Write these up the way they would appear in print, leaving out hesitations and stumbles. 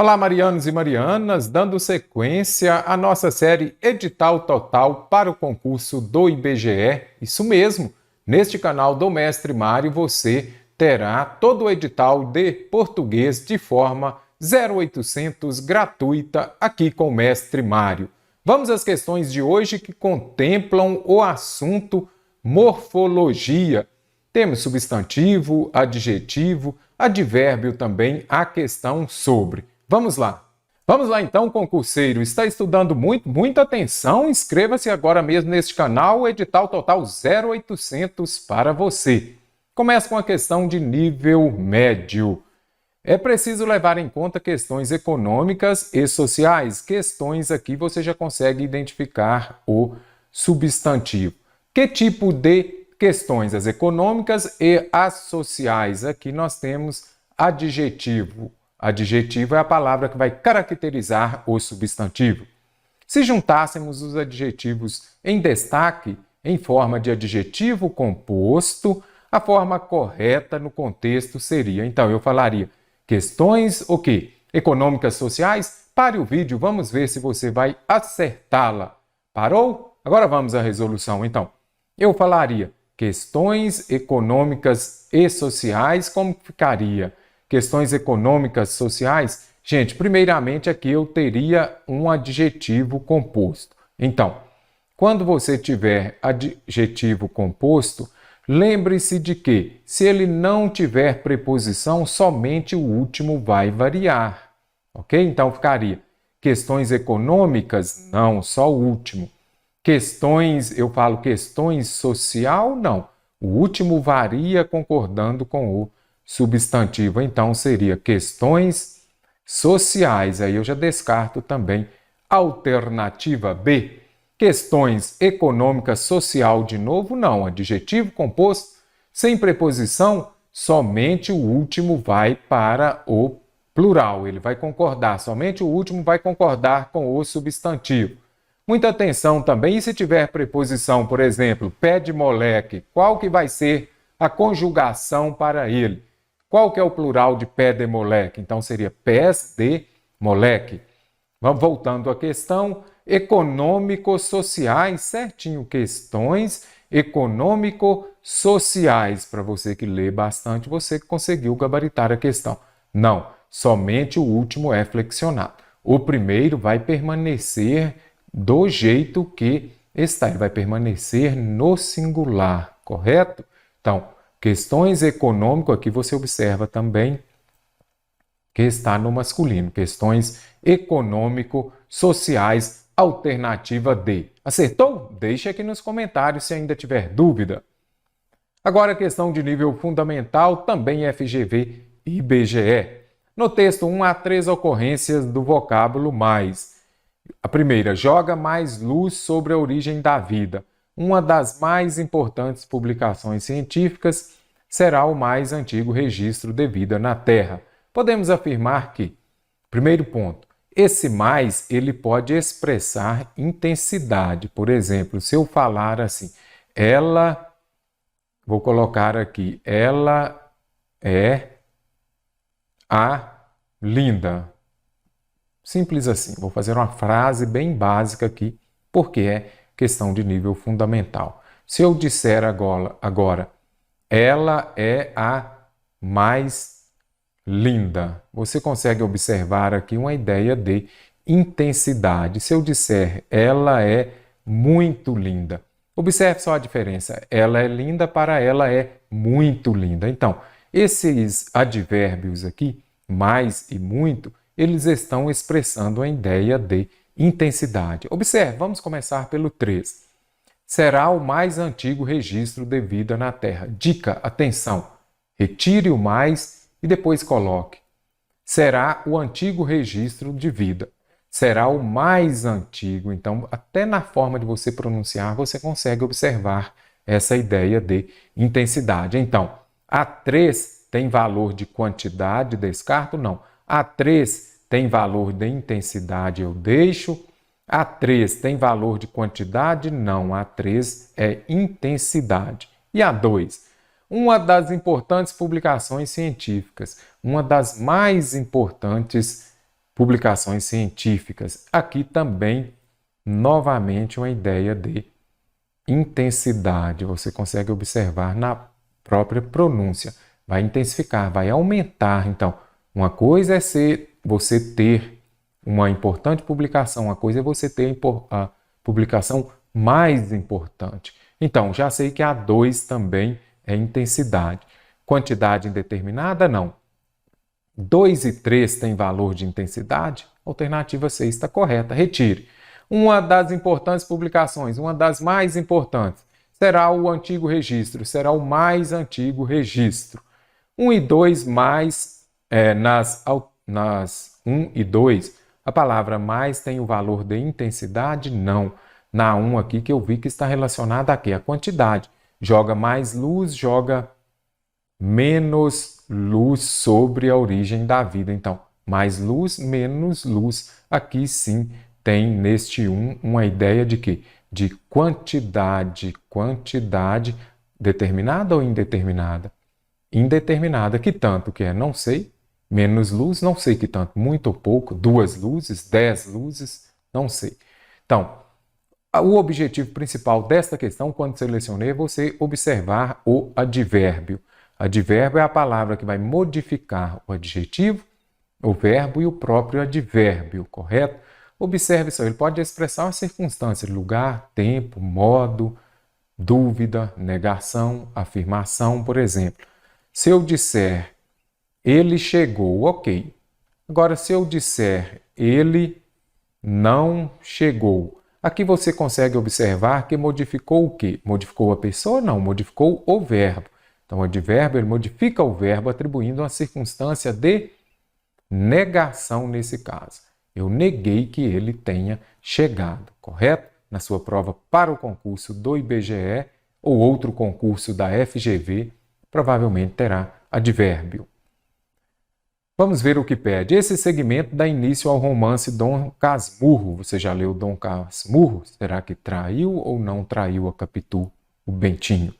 Olá, marianos e marianas, dando sequência à nossa série Edital Total para o concurso do IBGE. Isso mesmo, neste canal do Mestre Mário você terá todo o edital de português de forma 0800 gratuita aqui com o Mestre Mário. Vamos às questões de hoje que contemplam o assunto morfologia. Temos substantivo, adjetivo, advérbio também, a questão sobre. Vamos lá. Vamos lá então, concurseiro. Está estudando muito? Muita atenção. Inscreva-se agora mesmo neste canal. Edital Total 0800 para você. Começa com a questão de nível médio. É preciso levar em conta questões econômicas e sociais. Questões aqui você já consegue identificar o substantivo. Que tipo de questões? As econômicas e as sociais. Aqui nós temos adjetivo. Adjetivo é a palavra que vai caracterizar o substantivo. Se juntássemos os adjetivos em destaque, em forma de adjetivo composto, a forma correta no contexto seria, então eu falaria, questões o quê? Econômicas sociais? Pare o vídeo, vamos ver se você vai acertá-la. Parou? Agora vamos à resolução, então. Eu falaria questões econômicas e sociais, como ficaria? Questões econômicas sociais, gente, primeiramente aqui eu teria um adjetivo composto. Então, quando você tiver adjetivo composto, lembre-se de que, se ele não tiver preposição, somente o último vai variar. Ok? Então ficaria questões econômicas? Não, só o último. Questões, eu falo questões social? Não. O último varia concordando com o substantivo, então seria questões sociais. Aí eu já descarto também. Alternativa B, questões econômicas social de novo, não. Adjetivo composto, sem preposição, somente o último vai para o plural. Ele vai concordar, somente o último vai concordar com o substantivo. Muita atenção também, e se tiver preposição, por exemplo, pé de moleque, qual que vai ser a conjugação para ele? Qual que é o plural de pé de moleque? Então seria pés de moleque. Vamos voltando à questão econômico-sociais, certinho, questões econômico-sociais. Para você que lê bastante, você conseguiu gabaritar a questão. Não, somente o último é flexionado. O primeiro vai permanecer do jeito que está, ele vai permanecer no singular, correto? Então, questões econômicas, aqui você observa também que está no masculino. Questões econômico-sociais, alternativa D. Acertou? Deixe aqui nos comentários se ainda tiver dúvida. Agora a questão de nível fundamental, também FGV e IBGE. No texto 1 há 3 ocorrências do vocábulo mais. A primeira, joga mais luz sobre a origem da vida. Uma das mais importantes publicações científicas será o mais antigo registro de vida na Terra. Podemos afirmar que, primeiro ponto, esse mais ele pode expressar intensidade. Por exemplo, se eu falar assim, vou colocar aqui, ela é a linda. Simples assim, vou fazer uma frase bem básica aqui, porque é questão de nível fundamental. Se eu disser agora, ela é a mais linda, você consegue observar aqui uma ideia de intensidade. Se eu disser, ela é muito linda, observe só a diferença. Ela é linda para ela é muito linda. Então, esses advérbios aqui, mais e muito, eles estão expressando a ideia de intensidade. Observe, vamos começar pelo 3. Será o mais antigo registro de vida na Terra. Dica, atenção, retire o mais e depois coloque. Será o antigo registro de vida. Será o mais antigo. Então, até na forma de você pronunciar, você consegue observar essa ideia de intensidade. Então, a 3 tem valor de quantidade, descarto? Não. A 3 tem valor de intensidade, eu deixo. A 3 tem valor de quantidade? Não. A 3 é intensidade. E a 2? Uma das importantes publicações científicas, uma das mais importantes publicações científicas. Aqui também, novamente, uma ideia de intensidade. Você consegue observar na própria pronúncia. Vai intensificar, vai aumentar. Então, uma coisa é você ter uma importante publicação, uma coisa é você ter a publicação mais importante. Então, já sei que a 2 também é intensidade. Quantidade indeterminada, não. 2 e 3 têm valor de intensidade? Alternativa C está correta. Retire. Uma das importantes publicações, uma das mais importantes, será o antigo registro, será o mais antigo registro. 1 e 2 mais, nas 1 e 2, a palavra mais tem o valor de intensidade? Não. Na 1 aqui que eu vi que está relacionada aqui, a quantidade. Joga mais luz, joga menos luz sobre a origem da vida. Então, mais luz, menos luz. Aqui sim tem neste 1 uma ideia de quê? De quantidade. Quantidade determinada ou indeterminada? Indeterminada. Que tanto que é? Não sei. Menos luz, não sei que tanto. Muito ou pouco. 2 luzes, 10 luzes, não sei. Então, o objetivo principal desta questão, quando selecionei, é você observar o advérbio. Advérbio é a palavra que vai modificar o adjetivo, o verbo e o próprio advérbio, correto? Observe só, ele pode expressar uma circunstância, lugar, tempo, modo, dúvida, negação, afirmação, por exemplo. Se eu disser, ele chegou, ok. Agora, se eu disser, ele não chegou, aqui você consegue observar que modificou o quê? Modificou a pessoa? Não, modificou o verbo. Então, o advérbio ele modifica o verbo atribuindo uma circunstância de negação nesse caso. Eu neguei que ele tenha chegado, correto? Na sua prova para o concurso do IBGE ou outro concurso da FGV, provavelmente terá advérbio. Vamos ver o que pede. Esse segmento dá início ao romance Dom Casmurro. Você já leu Dom Casmurro? Será que traiu ou não traiu a Capitu, o Bentinho?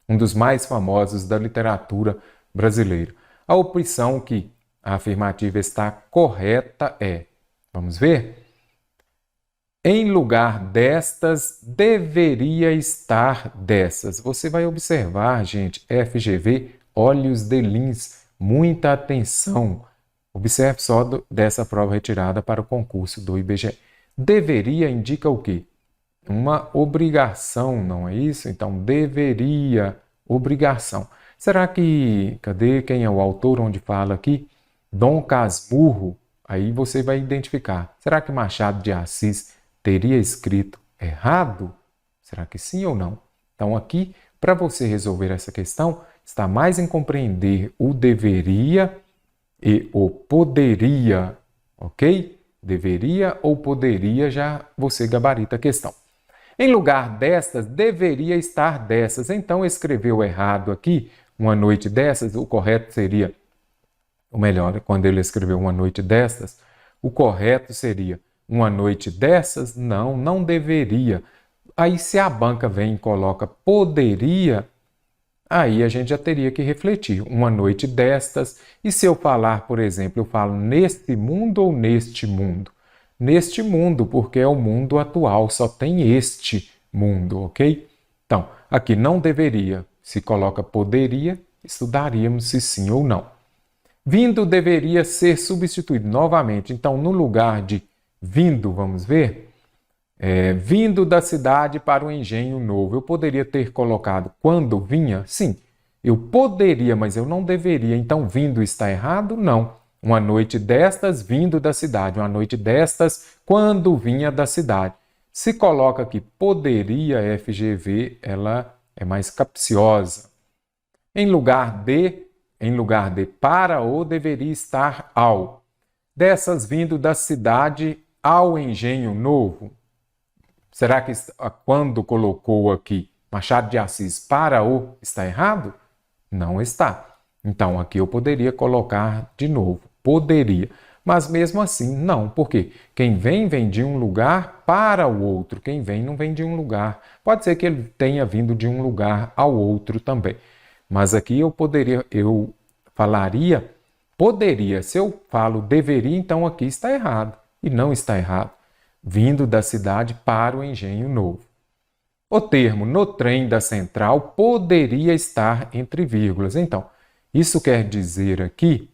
Um dos mais famosos da literatura brasileira. A opção que a afirmativa está correta é, vamos ver? Em lugar destas, deveria estar dessas. Você vai observar, gente, FGV, olhos de Lins, muita atenção. Observe só dessa prova retirada para o concurso do IBGE. Deveria indica o quê? Uma obrigação, não é isso? Então, deveria, obrigação. Será que, cadê quem é o autor onde fala aqui? Dom Casmurro, aí você vai identificar. Será que Machado de Assis teria escrito errado? Será que sim ou não? Então, aqui, para você resolver essa questão, está mais em compreender o deveria e o poderia, ok? Deveria ou poderia, já você gabarita a questão. Em lugar destas, deveria estar dessas. Então, escreveu errado aqui, uma noite dessas, o correto seria, ou melhor, quando ele escreveu uma noite destas, o correto seria uma noite dessas? Não, não deveria. Aí, se a banca vem e coloca poderia, aí a gente já teria que refletir. Uma noite destas, e se eu falar, por exemplo, eu falo neste mundo ou neste mundo? Neste mundo, porque é o mundo atual, só tem este mundo, ok? Então, aqui não deveria, se coloca poderia, estudaríamos se sim ou não. Vindo deveria ser substituído novamente, então no lugar de vindo, vamos ver, vindo da cidade para o engenho novo, eu poderia ter colocado quando vinha? Sim, eu poderia, mas eu não deveria, então vindo está errado? Não. Uma noite destas vindo da cidade, uma noite destas quando vinha da cidade. Se coloca aqui poderia FGV, ela é mais capciosa. Em lugar de para ou deveria estar ao. Dessas vindo da cidade ao engenho novo. Será que quando colocou aqui Machado de Assis para o está errado? Não está. Então aqui eu poderia colocar de novo. Poderia. Mas mesmo assim, não. Por quê? Quem vem, vem de um lugar para o outro. Quem vem, não vem de um lugar. Pode ser que ele tenha vindo de um lugar ao outro também. Mas aqui eu falaria Poderia. Se eu falo deveria, então aqui está errado. E não está errado. Vindo da cidade para o engenho novo. O termo no trem da central poderia estar entre vírgulas. Então, isso quer dizer aqui,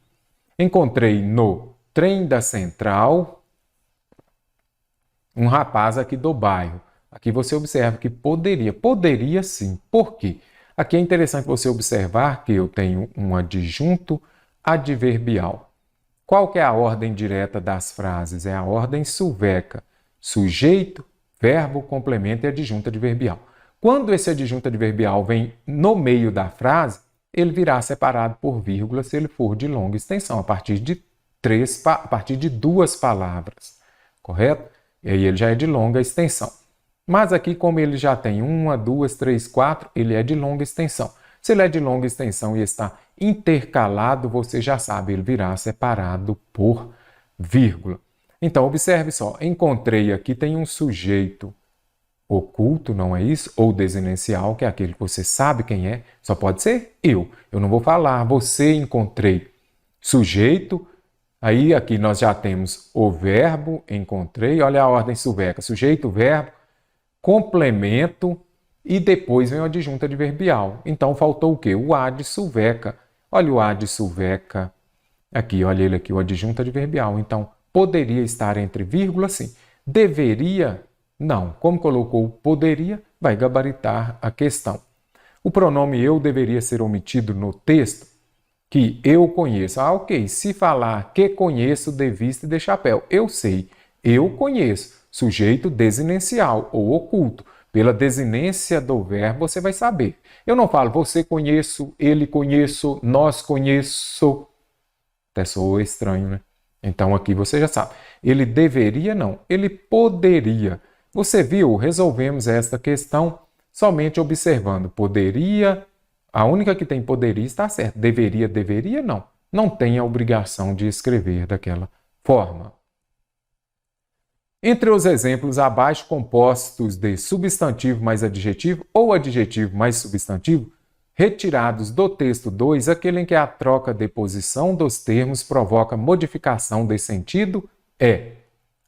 encontrei no trem da central um rapaz aqui do bairro. Aqui você observa que poderia. Poderia sim. Por quê? Aqui é interessante você observar que eu tenho um adjunto adverbial. Qual que é a ordem direta das frases? É a ordem suveca. Sujeito, verbo, complemento e adjunto adverbial. Quando esse adjunto adverbial vem no meio da frase, ele virá separado por vírgula se ele for de longa extensão, a partir de 2 palavras, correto? E aí ele já é de longa extensão. Mas aqui, como ele já tem 1, 2, 3, 4, ele é de longa extensão. Se ele é de longa extensão e está intercalado, você já sabe, ele virá separado por vírgula. Então, observe só, encontrei aqui, tem um sujeito oculto, não é isso? Ou desinencial, que é aquele que você sabe quem é, só pode ser eu. Eu não vou falar, você encontrei. Sujeito, aí aqui nós já temos o verbo, encontrei, olha a ordem suveca, sujeito, verbo, complemento e depois vem o adjunto adverbial. Então, faltou o quê? O ad suveca. Olha o ad suveca aqui, olha ele aqui, o adjunto adverbial. Então, poderia estar entre vírgula, sim. Deveria, não. Como colocou poderia, vai gabaritar a questão. O pronome eu deveria ser omitido no texto, que eu conheço. Ah, ok. Se falar que conheço de vista e de chapéu, eu sei. Eu conheço. Sujeito desinencial ou oculto. Pela desinência do verbo, você vai saber. Eu não falo você conheço, ele conheço, nós conheço. Até soa estranho, né? Então aqui você já sabe. Ele deveria, não. Ele poderia. Você viu? Resolvemos esta questão somente observando. Poderia, a única que tem poderia está certa. Deveria, deveria, não. Não tem a obrigação de escrever daquela forma. Entre os exemplos abaixo compostos de substantivo mais adjetivo ou adjetivo mais substantivo, retirados do texto 2, aquele em que a troca de posição dos termos provoca modificação de sentido é.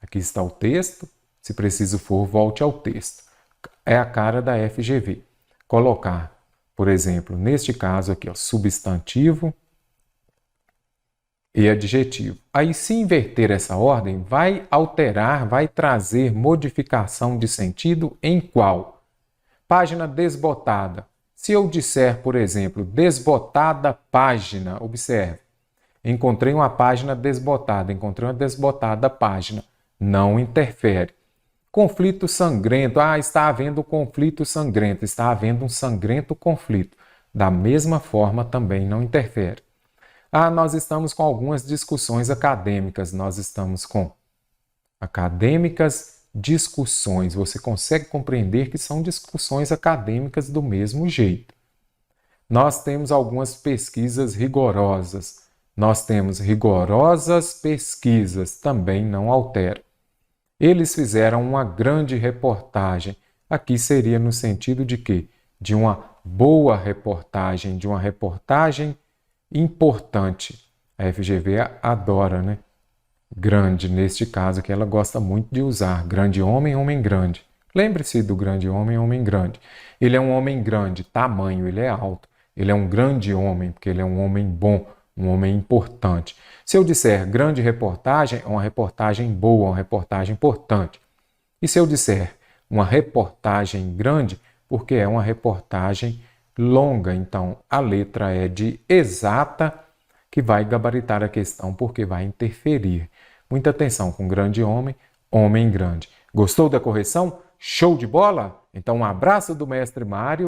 Aqui está o texto, se preciso for, volte ao texto. É a cara da FGV. Colocar, por exemplo, neste caso aqui, ó, substantivo e adjetivo. Aí, se inverter essa ordem, vai alterar, vai trazer modificação de sentido em qual? Página desbotada. Se eu disser, por exemplo, desbotada página, observe. Encontrei uma página desbotada, encontrei uma desbotada página. Não interfere. Conflito sangrento. Ah, está havendo conflito sangrento. Está havendo um sangrento conflito. Da mesma forma, também não interfere. Ah, nós estamos com algumas discussões acadêmicas. Nós estamos com acadêmicas, discussões. Você consegue compreender que são discussões acadêmicas do mesmo jeito. Nós temos algumas pesquisas rigorosas. Nós temos rigorosas pesquisas. Também não altera. Eles fizeram uma grande reportagem. Aqui seria no sentido de quê? De uma boa reportagem, de uma reportagem importante. A FGV adora, né? Grande, neste caso, que ela gosta muito de usar. Grande homem, homem grande. Lembre-se do grande homem, homem grande. Ele é um homem grande, tamanho, ele é alto. Ele é um grande homem, porque ele é um homem bom, um homem importante. Se eu disser grande reportagem, é uma reportagem boa, uma reportagem importante. E se eu disser uma reportagem grande, porque é uma reportagem longa, então a letra é de exata que vai gabaritar a questão porque vai interferir. Muita atenção com grande homem, homem grande. Gostou da correção? Show de bola? Então um abraço do Mestre Mário.